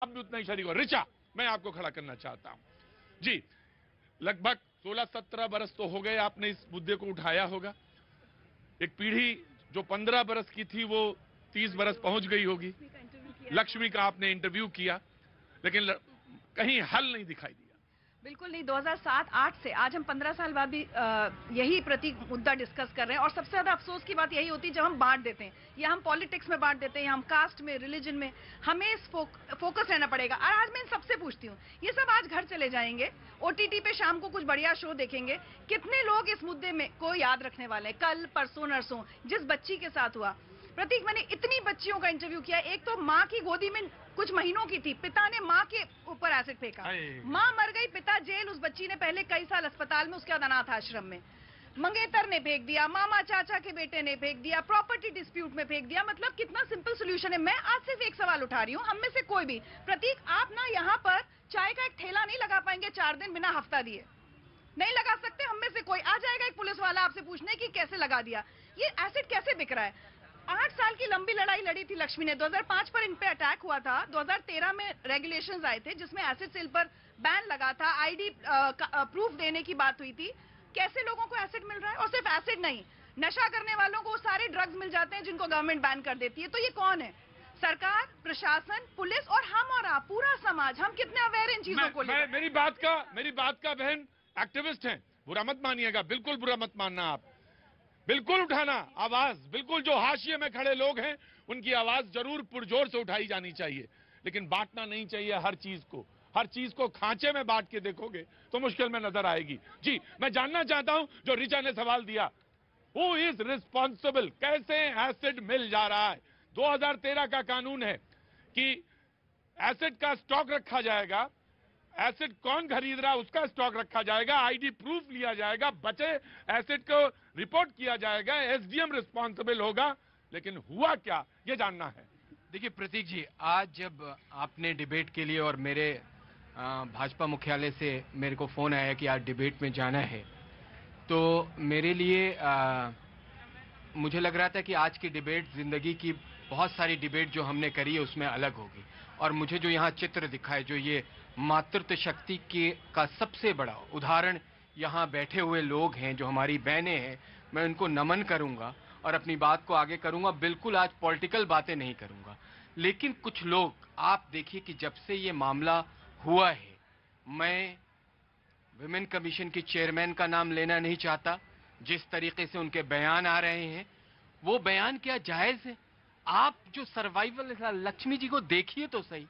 आप भी उतना ही शरीक हो। ऋचा, मैं आपको खड़ा करना चाहता हूं जी। लगभग 16-17 बरस तो हो गए आपने इस मुद्दे को उठाया होगा। एक पीढ़ी जो 15 बरस की थी वो 30 बरस पहुंच गई होगी। लक्ष्मी का आपने इंटरव्यू किया, लेकिन कहीं हल नहीं दिखाई दिया। बिल्कुल नहीं। 2007-8 से आज हम 15 साल बाद भी यही प्रतीक मुद्दा डिस्कस कर रहे हैं। और सबसे ज्यादा अफसोस की बात यही होती है जब हम बांट देते हैं, या हम पॉलिटिक्स में बांट देते हैं, या हम कास्ट में, रिलीजन में। हमें इस फोकस रहना पड़ेगा। और आज मैं इन सबसे पूछती हूँ, ये सब आज घर चले जाएंगे, ओटीटी पे शाम को कुछ बढ़िया शो देखेंगे, कितने लोग इस मुद्दे में को याद रखने वाले हैं? कल परसों नरसों जिस बच्ची के साथ हुआ, प्रतीक, मैंने इतनी बच्चियों का इंटरव्यू किया। एक तो माँ की गोदी में कुछ महीनों की थी, पिता ने माँ के ऊपर एसिड फेंका, माँ मर गई, पिता जेल, उस बच्ची ने पहले कई साल अस्पताल में, उसके बाद अनाथ आश्रम में। मंगेतर ने फेंक दिया, मामा चाचा के बेटे ने फेंक दिया, प्रॉपर्टी डिस्प्यूट में फेंक दिया। मतलब कितना सिंपल सोल्यूशन है। मैं आज सिर्फ एक सवाल उठा रही हूँ, हम में से कोई भी, प्रतीक, आप ना यहाँ पर चाय का एक ठेला नहीं लगा पाएंगे 4 दिन बिना हफ्ता दिए, नहीं लगा सकते। हम में से कोई आ जाएगा एक पुलिस वाला आपसे पूछने की कैसे लगा दिया, ये एसिड कैसे बिक रहा है। 8 साल की लंबी लड़ाई लड़ी थी लक्ष्मी ने। 2005 पर इन पे अटैक हुआ था। 2013 में रेगुलेशंस आए थे जिसमें एसिड सेल पर बैन लगा था, आईडी प्रूफ देने की बात हुई थी। कैसे लोगों को एसिड मिल रहा है? और सिर्फ एसिड नहीं, नशा करने वालों को सारे ड्रग्स मिल जाते हैं जिनको गवर्नमेंट बैन कर देती है। तो ये कौन है? सरकार, प्रशासन, पुलिस और हम और आप, पूरा समाज। हम कितने अवेयर इन चीजों को लेकर? मेरी बात का बहन एक्टिविस्ट हैं, बुरा मत मानिएगा, बिल्कुल बुरा मत मानना आप। बिल्कुल उठाना आवाज, बिल्कुल जो हाशिए में खड़े लोग हैं उनकी आवाज जरूर पुरजोर से उठाई जानी चाहिए, लेकिन बांटना नहीं चाहिए हर चीज को खांचे में बांट के देखोगे तो मुश्किल में नजर आएगी। जी, मैं जानना चाहता हूं, जो ऋचा ने सवाल दिया, हु इज रिस्पॉन्सिबल, कैसे एसिड मिल जा रहा है? 2013 का कानून है कि एसिड का स्टॉक रखा जाएगा, एसिड कौन खरीद रहा है उसका स्टॉक रखा जाएगा, आईडी प्रूफ लिया जाएगा, बचे एसिड को रिपोर्ट किया जाएगा, एसडीएम रिस्पॉन्सिबल होगा। लेकिन हुआ क्या, ये जानना है। देखिए प्रतीक जी, आज जब आपने डिबेट के लिए और मेरे भाजपा मुख्यालय से मेरे को फोन आया कि आज डिबेट में जाना है, तो मेरे लिए मुझे लग रहा था कि आज की डिबेट जिंदगी की बहुत सारी डिबेट जो हमने करी है उसमें अलग होगी। और मुझे जो यहाँ चित्र दिखा है, जो ये मातृत्व शक्ति के का सबसे बड़ा उदाहरण यहाँ बैठे हुए लोग हैं, जो हमारी बहनें हैं, मैं उनको नमन करूंगा और अपनी बात को आगे करूंगा। बिल्कुल आज पॉलिटिकल बातें नहीं करूंगा, लेकिन कुछ लोग, आप देखिए कि जब से ये मामला हुआ है, मैं विमेन कमीशन की चेयरमैन का नाम लेना नहीं चाहता। जिस तरीके से उनके बयान आ रहे हैं, वो बयान क्या जायज है? आप जो सर्वाइवल लक्ष्मी जी को देखिए तो सही,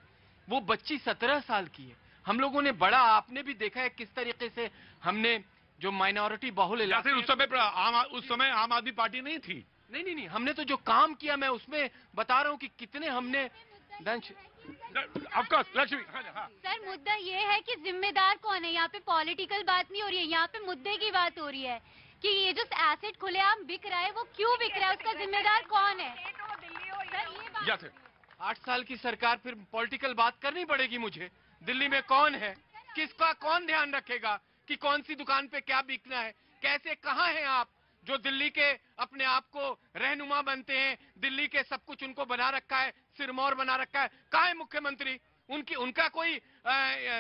वो बच्ची 17 साल की है। हम लोगों ने बड़ा, आपने भी देखा है किस तरीके से हमने जो माइनॉरिटी बहुल इलाके, उस समय आम आदमी पार्टी नहीं थी। नहीं, हमने तो जो काम किया, मैं उसमें बता रहा हूं कि कितने हमने दंश। लक्ष्मी, सर मुद्दा ये है कि जिम्मेदार कौन है? यहाँ पे पॉलिटिकल बात नहीं हो रही है, यहाँ पे मुद्दे की बात हो रही है कि ये जो एसिड खुलेआम बिक रहा है वो क्यों बिक रहा है, उसका जिम्मेदार कौन है? सर ये बात 8 साल की सरकार, फिर पॉलिटिकल बात करनी पड़ेगी मुझे। दिल्ली में कौन है, किसका कौन ध्यान रखेगा कि कौन सी दुकान पे क्या बिकना है, कैसे, कहाँ हैं आप जो दिल्ली के अपने आप को रहनुमा बनते हैं? दिल्ली के सब कुछ उनको बना रखा है, सिरमौर बना रखा है। कहाँ है मुख्यमंत्री? उनका कोई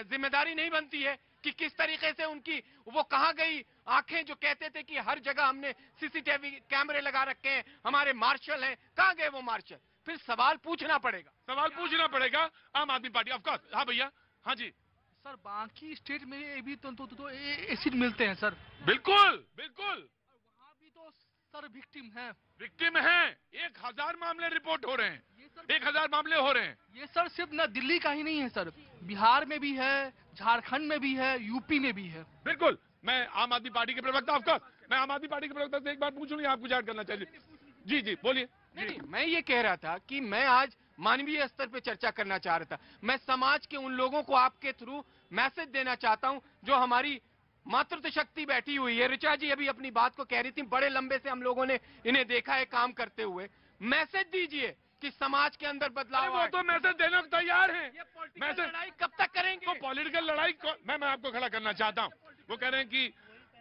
जिम्मेदारी नहीं बनती है कि किस तरीके से उनकी, वो कहाँ गई आंखें जो कहते थे कि हर जगह हमने सीसीटीवी कैमरे लगा रखे हैं, हमारे मार्शल हैं, कहाँ गए वो मार्शल? फिर सवाल पूछना पड़ेगा आम आदमी पार्टी। ऑफ कोर्स, हाँ भैया, हाँ जी सर, बाकी स्टेट में भी तो एसिड मिलते हैं सर। बिल्कुल, वहाँ भी तो सर विक्टिम है। 1000 मामले रिपोर्ट हो रहे हैं, 1000 मामले हो रहे हैं। ये सर सिर्फ न दिल्ली का ही नहीं है सर, बिहार में भी है, झारखंड में भी है, यूपी में भी है। बिल्कुल। मैं आम आदमी पार्टी के प्रवक्ता, ऑफकोर्स मैं आम आदमी पार्टी के प्रवक्ता से एक बार पूछूंगी, आपको जाहिर करना चाहिए। जी बोलिए। नहीं, मैं ये कह रहा था कि मैं आज मानवीय स्तर पे चर्चा करना चाह रहा था। मैं समाज के उन लोगों को आपके थ्रू मैसेज देना चाहता हूं जो हमारी मातृत्व शक्ति बैठी हुई है। ऋचा जी अभी अपनी बात को कह रही थी, बड़े लंबे से हम लोगों ने इन्हें देखा है काम करते हुए। मैसेज दीजिए कि समाज के अंदर बदलाव। वो तो मैसेज देने को तैयार है। मैसेज लड़ाई कब तक करेंगे? तो पॉलिटिकल लड़ाई मैं आपको खड़ा करना चाहता हूं। वो कह रहे हैं कि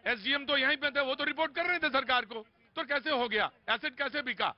एसडीएम तो यहीं पे थे, वो तो रिपोर्ट कर रहे थे सरकार को, तो कैसे हो गया, एसिड कैसे बिका?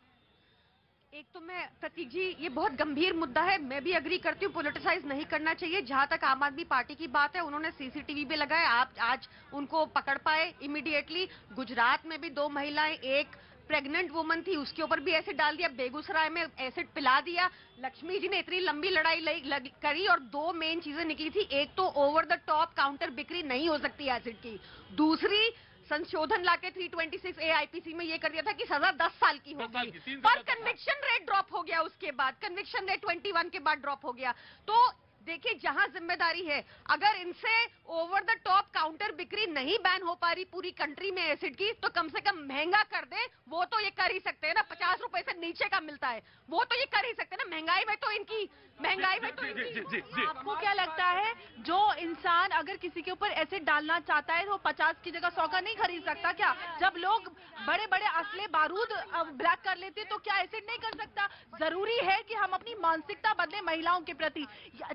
एक तो मैं प्रतीक जी, ये बहुत गंभीर मुद्दा है, मैं भी एग्री करती हूँ, पॉलिटिसाइज नहीं करना चाहिए। जहां तक आम आदमी पार्टी की बात है, उन्होंने सीसीटीवी भी लगाए, आप आज उनको पकड़ पाए इमीडिएटली। गुजरात में भी 2 महिलाएं, एक प्रेग्नेंट वुमन थी, उसके ऊपर भी एसिड डाल दिया, बेगूसराय में एसिड पिला दिया। लक्ष्मी जी ने इतनी लंबी लड़ाई करी और 2 मेन चीजें निकली थी। एक तो ओवर द टॉप काउंटर बिक्री नहीं हो सकती एसिड की, दूसरी संशोधन लाके 326 ए आईपीसी में ये कर दिया था कि सजा 10 साल की होगी, पर कन्विक्शन रेट ड्रॉप हो गया। उसके बाद कन्विक्शन रेट 21 के बाद ड्रॉप हो गया। तो देखिए, जहां जिम्मेदारी है, अगर इनसे ओवर द टॉप काउंटर बिक्री नहीं बैन हो पा रही पूरी कंट्री में एसिड की, तो कम से कम महंगा कर दे। वो तो ये कर ही सकते हैं ना, 50 रुपए से नीचे का मिलता है, वो तो ये कर ही सकते हैं ना। महंगाई में तो इनकी आपको क्या लगता है, जो इंसान अगर किसी के ऊपर एसिड डालना चाहता है, तो 50 की जगह 100 का नहीं खरीद सकता क्या? जब लोग बड़े बड़े असले बारूद ब्लैक कर लेते, तो क्या एसिड नहीं कर सकता? जरूरी है कि हम अपनी मानसिकता बदले महिलाओं के प्रति।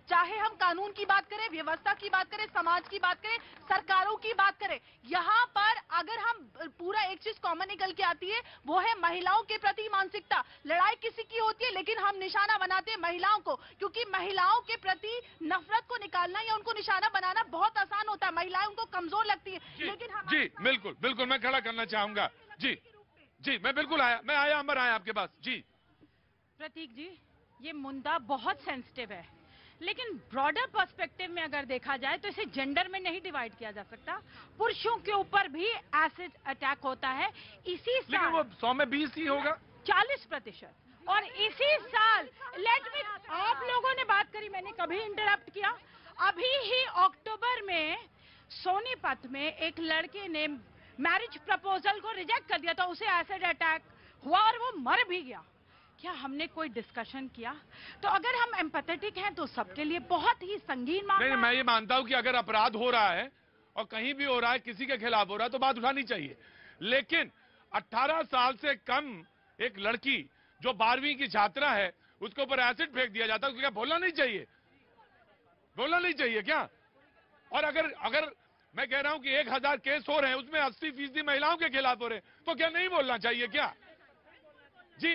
चाहे हम कानून की बात करें, व्यवस्था की बात करें, समाज की बात करें, सरकारों की बात करें, यहाँ पर अगर हम पूरा एक चीज कॉमन निकल के आती है, वो है महिलाओं के प्रति मानसिकता। लड़ाई किसी की होती है, लेकिन हम निशाना बनाते हैं महिलाओं को, क्योंकि महिलाओं के प्रति नफरत को निकालना या उनको निशाना बनाना बहुत आसान होता है। महिलाएं उनको कमजोर लगती है, लेकिन हम जी बिल्कुल बिल्कुल, मैं खड़ा करना चाहूंगा। जी जी, मैं बिल्कुल आया, अमर आया आपके पास। जी प्रतीक जी, ये मुद्दा बहुत सेंसिटिव है, लेकिन ब्रॉडर पर्सपेक्टिव में अगर देखा जाए तो इसे जेंडर में नहीं डिवाइड किया जा सकता। पुरुषों के ऊपर भी एसिड अटैक होता है। इसी साल, लेकिन वो 100 में 20 ही होगा, 40%। और इसी साल आप लोगों ने बात करी, मैंने कभी इंटरप्ट किया? अभी ही अक्टूबर में सोनीपत में एक लड़के ने मैरिज प्रपोजल को रिजेक्ट कर दिया था, उसे एसिड अटैक हुआ और वो मर भी गया। क्या हमने कोई डिस्कशन किया? तो अगर हम एम्पैथेटिक हैं तो सबके लिए बहुत ही संगीन मामला। नहीं, मैं ये मानता हूं कि अगर अपराध हो रहा है और कहीं भी हो रहा है, किसी के खिलाफ हो रहा है, तो बात उठानी चाहिए। लेकिन 18 साल से कम एक लड़की जो 12वीं की छात्रा है, उसके ऊपर एसिड फेंक दिया जाता है, उसको क्या बोलना नहीं चाहिए? बोलना नहीं चाहिए क्या? और अगर मैं कह रहा हूं कि 1000 केस हो रहे हैं, उसमें 80% महिलाओं के खिलाफ हो रहे हैं, तो क्या नहीं बोलना चाहिए क्या? जी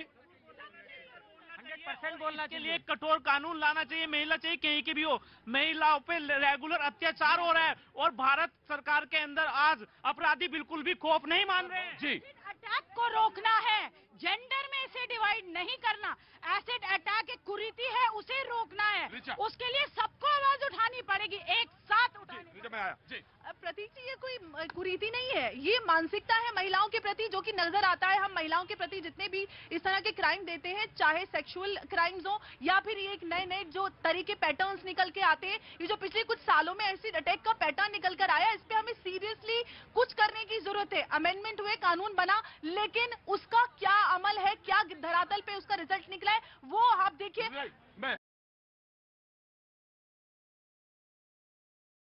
100% बोलना के लिए कठोर कानून लाना चाहिए। महिला चाहिए कहीं की भी हो, महिलाओं पे रेगुलर अत्याचार हो रहा है और भारत सरकार के अंदर आज अपराधी बिल्कुल भी खौफ नहीं मान रहे हैं। जी, अटैक को रोकना है, जेंडर में इसे डिवाइड नहीं करना। एसिड अटैक एक कुरीति है, उसे रोकना है, उसके लिए सबको आवाज उठानी पड़ेगी, एक साथ उठानी। मैं आया जी। प्रतीक जी, ये कोई कुरीति नहीं है, ये मानसिकता है महिलाओं के प्रति जो कि नजर आता है। हम महिलाओं के प्रति जितने भी इस तरह के क्राइम देते हैं, चाहे सेक्सुअल क्राइम्स हो या फिर ये एक नए नए जो तरीके पैटर्न्स निकल के आते हैं, ये जो पिछले कुछ सालों में एसिड अटैक का पैटर्न निकल कर आया, इस पे हमें सीरियसली कुछ करने की जरूरत है। अमेंडमेंट हुए, कानून बना, लेकिन उसका क्या अमल है, क्या धरातल पे उसका रिजल्ट निकला है, वो आप देखिए।